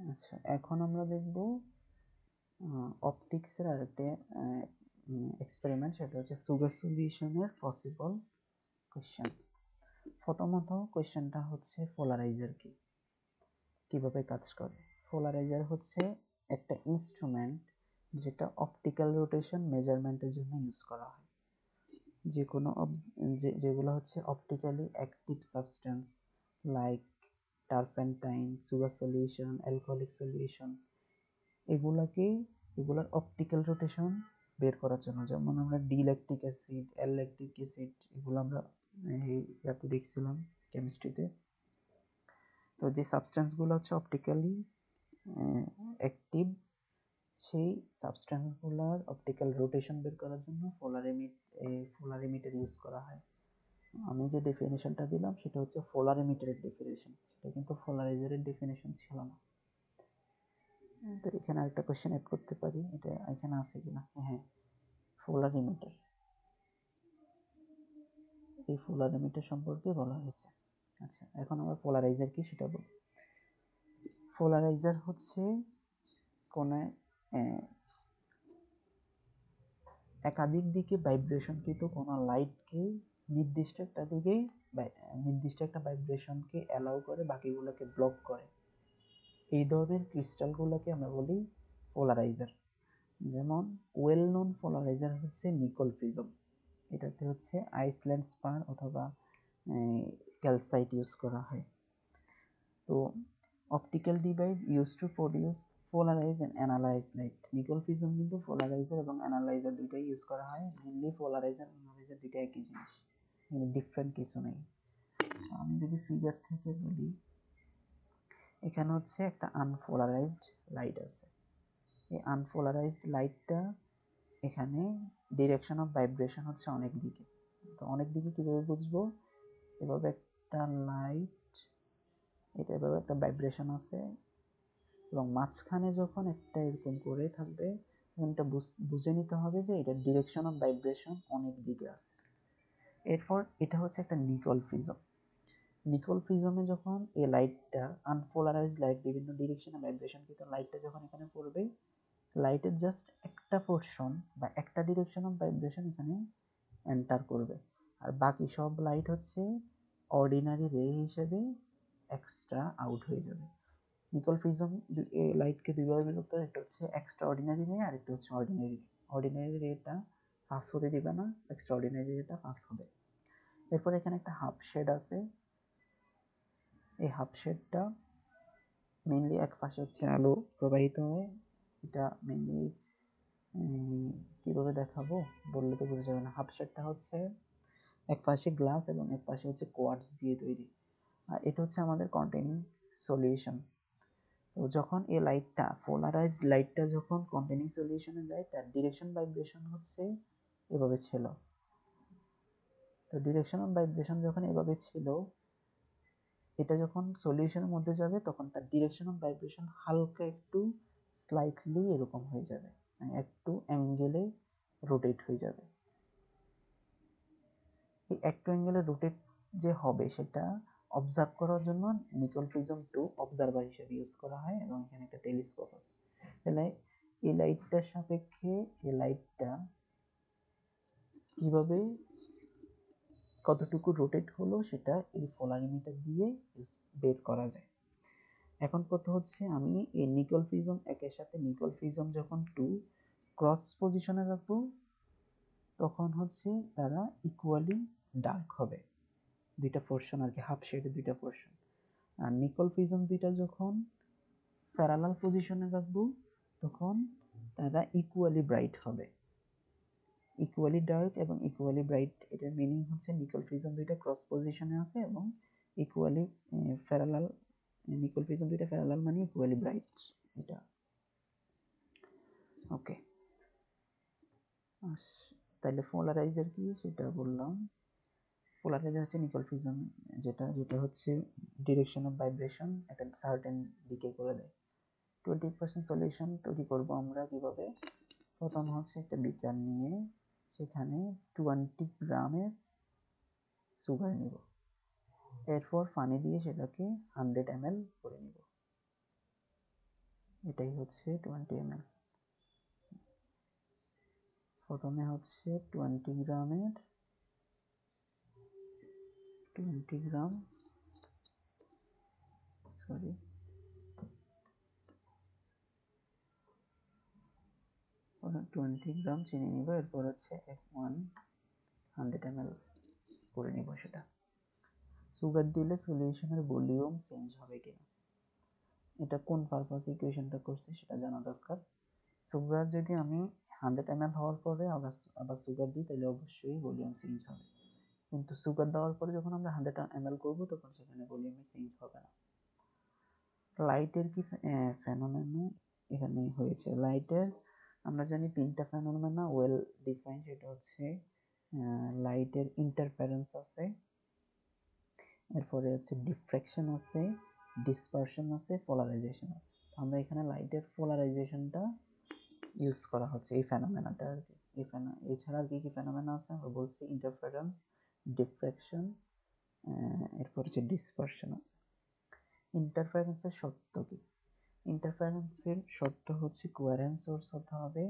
আচ্ছা, এখন আমরা দেখব অপটিক্সের আরেকটা এক্সপেরিমেন্ট, সেটা হচ্ছে সুগার সলিউশনের পসিবল কোয়েশ্চেন। প্রথমত কোয়েশ্চেনটা হচ্ছে পোলারাইজার কি, কিভাবে কাজ করে। পোলারাইজার হচ্ছে একটা ইনস্ট্রুমেন্ট যেটা অপটিক্যাল রোটেশন মেজারমেন্টের জন্য ইউজ করা হয়। যে কোনো যেগুলো হচ্ছে optically active substance like turpentine, sugar solution, alcoholic solution, এগুলার অপটিক্যাল রোটেশন বের করার জন্য, যেমন আমরা ডি ল্যাকটিক অ্যাসিড, এল ল্যাকটিক অ্যাসিড, এগুলো আমরা ইয়াতে দেখছিলাম কেমিস্ট্রিতে। তো যে সাবস্টেন্সগুলো হচ্ছে অপটিক্যালি অ্যাক্টিভ, সেই সাবস্টেন্সগুলোর অপটিক্যাল রোটেশন বের করার জন্য পোলারিমিটার ইউজ করা হয়। আমি যে ডেফিনেশনটা দিলাম সেটা হচ্ছে পোলারিমিটারের ডেফিনেশন, সেটা কিন্তু পোলারাইজারের ডেফিনেশন ছিল না। তো এখানে আরেকটা কোশ্চেন অ্যাড করতে পারি, এটা এখানে আছে কিনা। হ্যাঁ, পোলারিমিটার, এই পোলারিমিটার সম্পর্কে বলা হয়েছে। আচ্ছা, এখন আমরা পোলারাইজার কি সেটা বলি। পোলারাইজার হচ্ছে কোনো একাধিক দিকে ভাইব্রেশন, কিন্তু কোনো লাইটকে নির্দিষ্ট একটা ভাইব্রেশনকে অ্যালাউ করে, বাকিগুলোকে ব্লক করে। এই ধরনের ক্রিস্টালগুলোকে আমরা বলি পোলারাইজার। যেমন ওয়েল নোন পোলারাইজার হচ্ছে নিকল প্রিজম, এটাতে হচ্ছে আইসল্যান্ড স্পার অথবা ক্যালসাইট ইউজ করা হয়। তো optical device use to produce polarise and analyse light. Nicol prism কিন্তু পোলারাইজার এবং অ্যানালাইজার দুইটাই ইউজ করা হয়। মেনলি পোলারাইজার অ্যানালাইজার দুইটা একই জিনিস, মানে ডিফারেন্ট কিছু নেই। আমি যদি ফিগার থেকে বলি, এখানে হচ্ছে একটা আনপোলারাইজড লাইট আছে। এই আনপোলারাইজড লাইটটা এখানে ডিরেকশন অফ ভাইব্রেশন হচ্ছে অনেক দিকে। তো অনেক দিকে কীভাবে বুঝবো? এভাবে একটা লাইট, এটা এভাবে একটা ভাইব্রেশন আছে এবং মাঝখানে যখন একটা এরকম করে থাকবে, তখন এটা বুঝে নিতে হবে যে এটার ডিরেকশন অফ ভাইব্রেশন অনেক দিকে আছে। এরপর এটা হচ্ছে একটা নিকল প্রিজম। নিকল প্রিজমে যখন এই লাইটটা, আনপোলারাইজড লাইট, বিভিন্ন ডিরেকশনে ভাইব্রেশন কিন্তু লাইটটা যখন এখানে পড়বে, লাইটের জাস্ট একটা পোর্শন বা একটা ডিরেকশন অফ ভাইব্রেশন এখানে এন্টার করবে, আর বাকি সব লাইট হচ্ছে অর্ডিনারি রে হিসেবে এক্সট্রা আউট হয়ে যাবে। নিকল প্রিজম এই লাইটকে দুইভাবে বিভক্ত, একটা হচ্ছে এক্সট্রা অর্ডিনারি রে আর একটা হচ্ছে অর্ডিনারি রে। অর্ডিনারি রেটা পাস হতে দিবে না, এক্সট্রা অর্ডিনারি রেটা পাস হবে। এরপর এখানে একটা হাফ শেড আছে। এই হাফ শেডটা মেইনলি এক পাশে হচ্ছে আলো প্রবাহিত হয়। এটা মেইনলি কীভাবে দেখাবো বললে তো বোঝা যাবে না। হাফ শেডটা হচ্ছে এক পাশে গ্লাস এবং এক পাশে হচ্ছে কোয়ার্টজ দিয়ে তৈরি, আর এটা হচ্ছে আমাদের কন্টেইনিং সলিউশন। তো যখন এই লাইটটা, পোলারাইজড লাইটটা যখন কন্টেইনিং সলিউশনে যায়, তার ডিরেকশন ভাইব্রেশন হচ্ছে এভাবে ছিল। তো ডিরেকশন অফ ভাইব্রেশন যখন এভাবে ছিল, এটা যখন সলিউশনের মধ্যে যাবে তখন তার ডিরেকশন অফ ভাইব্রেশন হালকা একটু স্লাইটলি এরকম হয়ে যাবে, মানে একটু অ্যাঙ্গেলে রোটেট হয়ে যাবে। এই একটু অ্যাঙ্গেলে রোটেট যে হবে সেটা অবজার্ভ করার জন্য নিকল প্রিজম 2 অবজারভার হিসেবে ইউজ করা হয় এবং এখানে একটা টেলিস্কোপ আছে। তাহলে এই লাইটটার সাপেক্ষে এই লাইটটা কিভাবে কতটুকু রোটেট হলো সেটা এই পোলারিমিটার দিয়ে বের করা যায়। এখন কথা হচ্ছে, আমি এই নিকল প্রিজম একের সাথে নিকল প্রিজম যখন 2 ক্রস পজিশনে রাখবো, তখন হচ্ছে তারা ইকুয়ালি ডার্ক হবে, দুইটা পোর্শন আর কি, হাফ শেডের দুইটা পোর্শন। আর নিকল প্রিজম দুইটা যখন প্যারালাল পজিশনে রাখবো, তখন তারা ইকুয়ালি ব্রাইট হবে। ইকুয়ালি ডার্ক এবং ইকুয়ালি ব্রাইট, এটার মিনিং হচ্ছে নিকল প্রিজম দুইটা ক্রস পজিশনে আছে এবং ইকুয়ালি প্যারালাল। নিকল প্রিজম দুইটা প্যারালাল মানে ইকুয়ালি ব্রাইট, এটা ওকে। তাহলে পোলারাইজার কি সেটা বললাম। পোলারাইজার হচ্ছে নিকল প্রিজম, যেটা হচ্ছে ডিরেকশন অফ ভাইব্রেশন একটা সার্টেন দিকে করে দেয়। 20% সলিউশন তৈরি করব আমরা কিভাবে? প্রথম হচ্ছে একটা বিকার নিয়ে সেখানে 20 গ্রামের সুগার নিব, এরপর পানি দিয়ে সেটাকে 100 ml করে নিব। এটাই হচ্ছে 20 ml। প্রথমে হচ্ছে 20 গ্রামের 20 গ্রাম সরি 20 গ্রাম চিনি নিব, এরপর হচ্ছে 100 ml করে নিব সেটা। সুগার দিলে সলিউশনের ভলিউম চেঞ্জ হবে কিনা, এটা কোন পারপাস ইকুয়েশনটা করছে সেটা জানা দরকার। সুগার যদি আমি 100 ml হওয়ার পরে আবার সুগার দিই তাহলে অবশ্যই ভলিউম চেঞ্জ হবে, কিন্তু সুগার দেওয়ার পরে যখন আমরা 100 ml করব তখন সেখানে ভলিউমে চেঞ্জ হবে না। লাইটের কি ফেনোমেনা এখানে হয়েছে? লাইটের আমরা জানি তিনটা ফেনোমেনা ওয়েল ডিফাইন, সেটা হচ্ছে লাইটের ইন্টারফারেন্স আছে, এরপরে হচ্ছে ডিফ্র্যাকশন আছে, ডিসপারশন আছে, পোলারাইজেশন আছে। আমরা এখানে লাইটের পোলারাইজেশনটা ইউজ করা হচ্ছে এই ফেনোমেনাটা আর কি। এছাড়া আর কি কি ফেনোমেনা আছে আমরা বলছি, ইন্টারফারেন্স, ডিফ্র্যাকশন, এরপর হচ্ছে ডিসপারশন আছে। ইন্টারফারেন্সের শর্ত কি? ইন্টারফারেন্সের শর্ত হচ্ছে কোয়ারেন্ট সোর্স হতে হবে,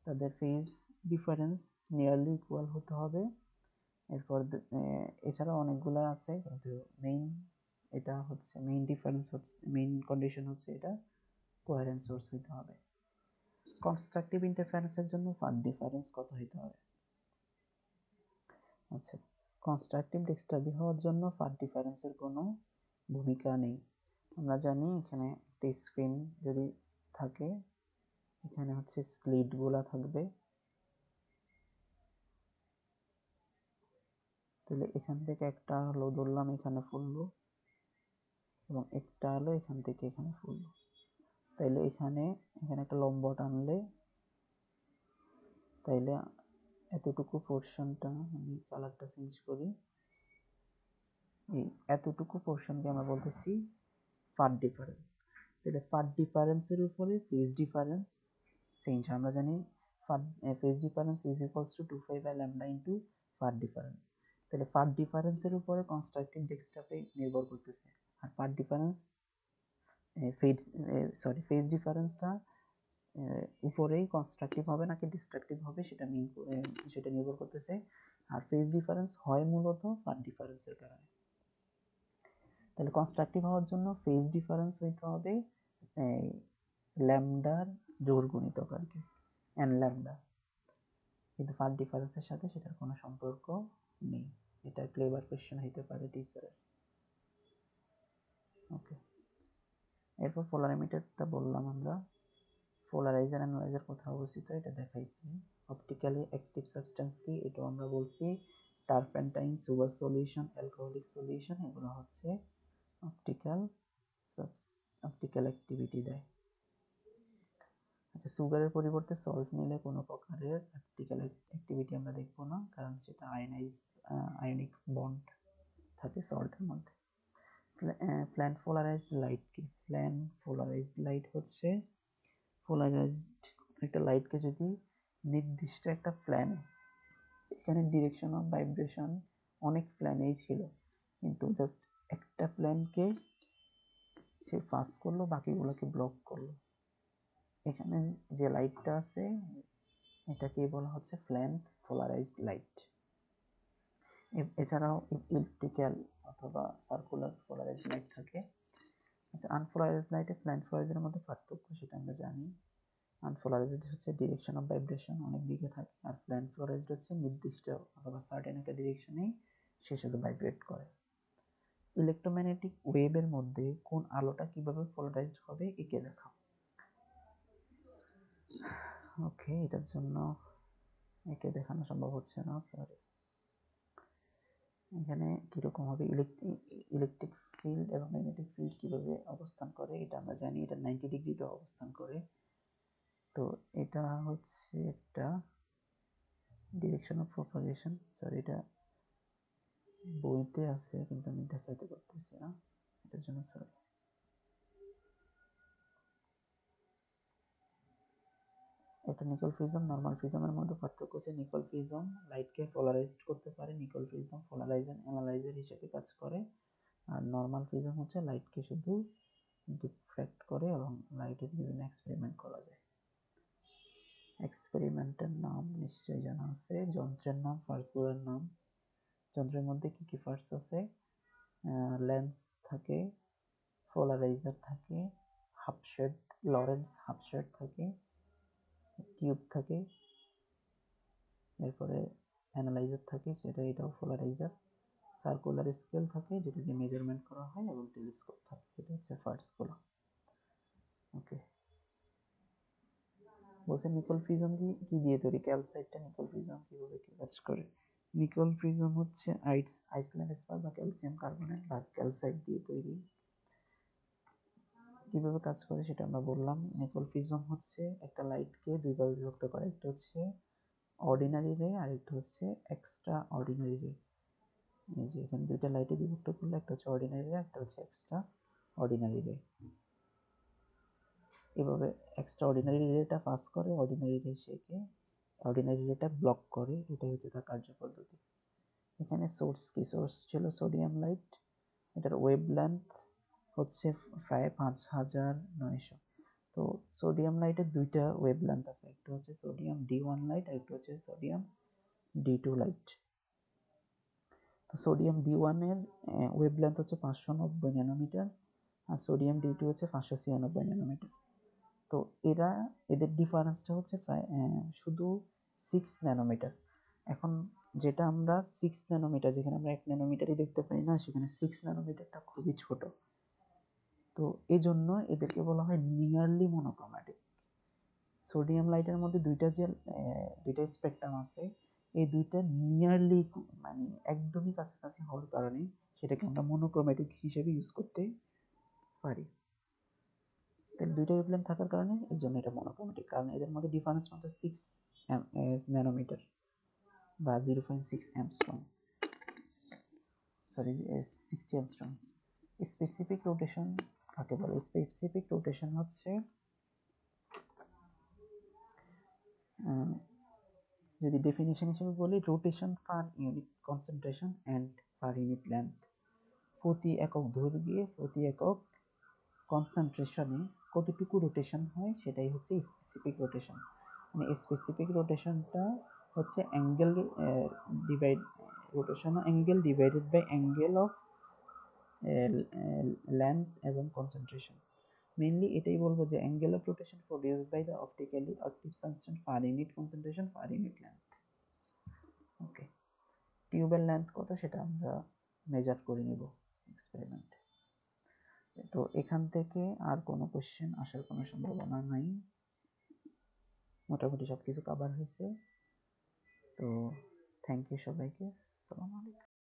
তাদের ফেজ ডিফারেন্স নিয়ারলি ইকুয়াল হতে হবে, এরপর এছাড়া অনেকগুলো আছে কিন্তু এটা হচ্ছে মেইন ডিফারেন্স, হচ্ছে মেইন কন্ডিশন হচ্ছে এটা কোয়ারেন্ট সোর্স হতে হবে। কনস্ট্রাকটিভ ইন্টারফারেন্সের জন্য পাথ ডিফারেন্স কত হতে হবে? আচ্ছা, কনস্ট্রাকটিভ ডিস্টার্বিং হওয়ার জন্য পাথ ডিফারেন্সের কোনো ভূমিকা নেই। আমরা জানি এখানে একটা স্ক্রিন যদি থাকে, এখানে হচ্ছে স্লিটগুলা থাকবে, তাহলে এখান থেকে একটা হলো ধরলাম এখানে ফুললো এবং একটা হলো এখান থেকে এখানে ফুললো, তাইলে এখানে একটা লম্ব টানলে তাইলে এতটুকু পোর্শনটা, আমি কালারটা চেঞ্জ করি, এই এতটুকু পোর্শনকে আমরা বলতেছি পাথ ডিফারেন্স। তাহলে পাথ ডিফারেন্সের উপরে ফেজ ডিফারেন্স চেঞ্জ, আমরা জানি phase difference is equals to 2π by lambda into path difference. তাহলে পাথ ডিফারেন্সের উপরে কনস্ট্রাকটিভ ডেক্সটাপে নির্ভর করতেছে, আর পাথ ডিফারেন্স ফেজ ডিফারেন্সটা উপরেই কনস্ট্রাকটিভ হবে নাকি ডিস্ট্রাকটিভ হবে সেটা নির্ভর করতেছে, আর ফেজ ডিফারেন্স হয় মূলত পাথ ডিফারেন্সের কারণে। তাহলে কনস্ট্রাকটিভ হওয়ার জন্য ফেজ ডিফারেন্স হইতে হবে ল্যামডার জোর গুণিতক আর কি, এন ল্যামডা, কিন্তু পাথ ডিফারেন্সের সাথে সেটার কোনো সম্পর্ক নেই। এটা ক্লেভার কোশ্চেন হইতে পারে টিচারের। ওকে, এরপর পোলারিমিটারটা বললাম আমরা, পোলারাইজার অ্যানালাইজার কোথায় অবস্থিত এটা দেখাইছি। অপটিক্যালি অ্যাক্টিভ সাবস্টেন্স কি, এটাও আমরা বলছি। Turpentine, sugar solution, alcoholic solution, এগুলো হচ্ছে অপটিক্যাল অ্যাক্টিভিটি দেয়। আচ্ছা, সুগারের পরিবর্তে সল্ট নিলে কোনো প্রকারের অপটিক্যাল অ্যাক্টিভিটি আমরা দেখব না, কারণ সেটা আয়নিক বন্ড থাকে সল্টের মধ্যে। প্ল্যান পোলারাইজড লাইট কি? প্ল্যান পোলারাইজড লাইট হচ্ছে পোলারাইজড একটা লাইটকে যদি নির্দিষ্ট একটা প্ল্যানে, এখানে ডিরেকশন অফ ভাইব্রেশন অনেক প্ল্যানেই ছিল, কিন্তু জাস্ট একটা প্ল্যানকে সে পাস করলো, বাকিগুলোকে ব্লক করলো, এখানে যে লাইটটা আছে এটাকে বলা হচ্ছে প্ল্যান পোলারাইজড লাইট। এছাড়াও ইলেকট্রিক্যাল অথবা সার্কুলার পোলারাইজড লাইট থাকে। আচ্ছা, আনপোলারাইজড লাইটে প্ল্যান পোলারাইজের মধ্যে পার্থক্য সেটা আমরা জানি। আনপোলারাইজড হচ্ছে ডিরেকশন অফ ভাইব্রেশন অনেক দিকে থাকে, আর প্ল্যান পোলারাইজড হচ্ছে নির্দিষ্ট অথবা সার্টেন একটা ডিরেকশনেই সে শুধু ভাইব্রেট করে। ইলেকট্রোম্যাগনেটিক ওয়েভের মধ্যে কোন আলোটা কিভাবে পোলারাইজড হবে এঁকে দেখাও। ওকে, এটার জন্য এঁকে দেখানো সম্ভব হচ্ছে না, সরি। এখানে কীরকম হবে, ইলেকট্রিক ফিল্ড এবং ম্যাগনেটিক ফিল্ড কীভাবে অবস্থান করে এটা আমরা জানি, এটা 90 ডিগ্রিতে অবস্থান করে। তো এটা হচ্ছে একটা ডিরেকশন অফ প্রপাগেশন, সরি এটা বইতে আছে কিন্তু আমি দেখাইতে পারতেছি না, এটার জন্য সরি। এটা নিকল প্রিজম, নর্মাল প্রিজমের মধ্যে পার্থক্য হচ্ছে নিকল প্রিজম লাইটকে পোলারাইজড করতে পারে, নিকল প্রিজম পোলারাইজার অ্যানালাইজার হিসেবে কাজ করে, আর নর্মাল প্রিজম হচ্ছে লাইটকে শুধু ডিফ্র্যাক্ট করে এবং লাইটের বিভিন্ন এক্সপেরিমেন্ট করা যায়। এক্সপেরিমেন্টের নাম নিশ্চয়ই জানা আছে, যন্ত্রের নাম, পার্টসগুলোর নাম। যন্ত্রের মধ্যে কি কি পার্টস আছে? লেন্স থাকে, পোলারাইজার থাকে, হাফশেড লরেন্স হাফশেড থাকে, টিউব থাকে, এরপরে অ্যানালাইজার থাকে, এটাও পোলারাইজার, সার্কুলার স্কেল থাকে যেটা দিয়ে মেজারমেন্ট করা হয়, এবং টেলিস্কোপ থাকে। এটা হচ্ছে পার্টসগুলো। ওকে, বলছে নিকল প্রিজম দিয়ে কি দিয়ে তৈরি? ক্যালসাইটটা নিকল প্রিজম কিভাবে কাজ করে? নিকল প্রিজম হচ্ছে আইসল্যান্ড স্পার বা ক্যালসিয়াম কার্বনেট বা ক্যালসাইট দিয়ে তৈরি। কিভাবে কাজ করে সেটা আমরা বললাম। নিকল প্রিজম হচ্ছে একটা লাইটকে দুই ভাগে বিভক্ত করে, একটা হচ্ছে অর্ডিনারি রে আর একটা হচ্ছে এক্সট্রা অর্ডিনারি রে। এই যে এখানে দুইটা লাইটে বিভক্ত করলে একটা হচ্ছে অর্ডিনারি রে, একটা হচ্ছে এক্সট্রা অর্ডিনারি রে। এভাবে এক্সট্রা অর্ডিনারি রেটা পাস করে, অর্ডিনারি রে সেকে অর্ডিনারি রেটা ব্লক করে, এটাই হচ্ছে তার কার্যপদ্ধতি। এখানে সোর্স কি? সোর্স ছিল সোডিয়াম লাইট, এটার ওয়েভ লেন্থ হচ্ছে প্রায় 5900। তো সোডিয়াম লাইটের দুইটা ওয়েভ লেন্থ আছে, একটা হচ্ছে সোডিয়াম D1 লাইট আর একটা হচ্ছে সোডিয়াম D2 লাইট। তো সোডিয়াম D1 এর ওয়েভ লেন্থ হচ্ছে 590 ন্যানোমিটার আর সোডিয়াম D2 হচ্ছে 596 ন্যানোমিটার। তো এদের ডিফারেন্সটা হচ্ছে প্রায় শুধু 6 ন্যানোমিটার। এখন যেটা আমরা 6 ন্যানোমিটার, যেখানে আমরা 1 ন্যানোমিটারই দেখতে পাই না, সেখানে 6 ন্যানোমিটারটা খুবই ছোট। তো এই জন্য এদেরকে বলা হয় নিয়ারলি মনোক্রোম্যাটিক। সোডিয়াম লাইটের মধ্যে দুইটা স্পেকট্রাম আছে, এই দুইটা নিয়ারলি মানে একদমই কাছাকাছি হওয়ার কারণে সেটাকে আমরা মনোক্রোম্যাটিক হিসেবে ইউজ করতে পারি। তাহলে দুইটা ওয়েভলেন্থ থাকার কারণে এই জন্য এটা মনোক্রোম্যাটিক, কারণ এদের মধ্যে ডিফারেন্স মাত্র 6 ন্যানোমিটার বা 0.6 angstrom, sorry 60 angstrom. Specific rotation কাকে বলে? স্পেসিফিক রোটেশন হচ্ছে যদি ডেফিনিশন হিসেবে বলি, rotation per unit concentration and per unit length. প্রতি একক দৈর্ঘ্যে প্রতি একক কনসেন্ট্রেশনে কতটুকু রোটেশন হয় সেটাই হচ্ছে স্পেসিফিক রোটেশন। মানে স্পেসিফিক রোটেশনটা হচ্ছে angle divided by angle of length এবং কনসেন্ট্রেশন। মেইনলি এটাই বলবো যে angle of rotation produced by the optically active substance per unit concentration per unit length. Okay, টিউবের লেন্থ কত সেটা আমরা মেজার করে নিব এক্সপেরিমেন্ট। তো এখান থেকে আর কোনো কোশ্চেন আসার কোনো সম্ভাবনা নাই, মোটামুটি সব কিছু কভার হয়েছে। তো থ্যাংক ইউ সবাইকে, আসসালামু আলাইকুম।